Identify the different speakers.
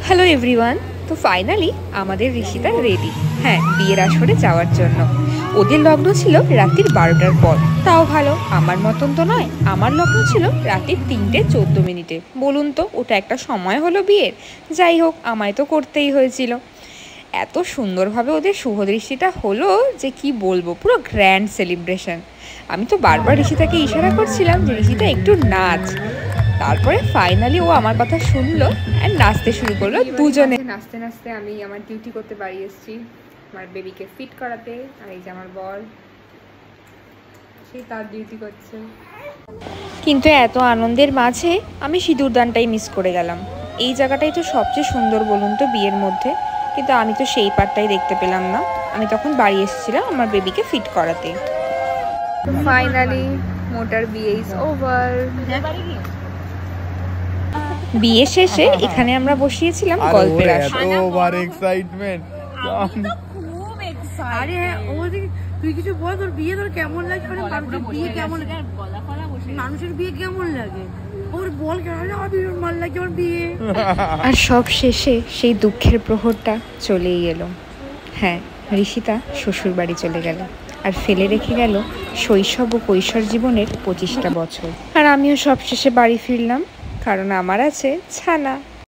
Speaker 1: Hello everyone. তো finally আমাদের Rishita ready, হ্যাঁ, বিয়ের আসরে যাওয়ার জন্য। ওদের লগ্ন ছিল রাত্রির 12টার পর। তাও ভালো, আমার মতন তো নয়। আমার লগ্ন ছিল রাত্রির 3:14। বলুন তো, ওটা একটা সময় হলো বিয়ের? যাই হোক, আমায় তো করতেই হয়েছিল। এত সুন্দরভাবে ওদের শুভদৃষ্টিটা হলো যে কি বলবো, পুরো গ্র্যান্ড সেলিব্রেশন। আমি তো বারবার ঋষিতাকে ইশারা করছিলাম যে ঋষিতা একটু নাচ। তারপরে ফাইনালি ও আমার কথা শুনলো আর নাচতে শুরু করলো দুজনে। নাচতে নাচতে আমি আমার ডিউটি করতে বাড়ি এসেছি, আমার বেবিকে ফিট করাতে। আর এই যে আমার বর, সে তার ডিউটি করছে। কিন্তু এত আনন্দের মাঝে আমি সিঁদুরদানটাই মিস করে গেলাম। এই জায়গাটাই তো সবচেয়ে সুন্দর বলুন তো বিয়ের মধ্যে, কিন্তু আমি তো সেই পার্টটাই দেখতে পেলাম না। আমি তখন বাড়ি এসেছিলাম আমার বেবিকে ফিট করাতে। ফাইনালি মোটার বিয়ে ইজ ওভার। বিয়ে শেষে এখানে আমরা বসিয়েছিলাম গল্পের আসর।
Speaker 2: আরে হ্যাঁ, তুই কিছু বল, তোর বিয়ে তোর কেমন লাগে? মানুষের বিয়ে কেমন লাগে? মানুষের বিয়ে কেমন লাগে ওর বল। আমার ভীষণ ভালো লাগে আমার বিয়ে।
Speaker 1: আর সব শেষে সেই দুঃখের প্রহরটা চলেই এলো। হ্যাঁ, ঋষিতা শ্বশুর বাড়ি চলে গেল আর ফেলে রেখে গেল শৈশব ও কৈশোর জীবনের 25টা বছর। আর আমিও সব শেষে বাড়ি ফিরলাম, কারণ আমার আছে ছানা।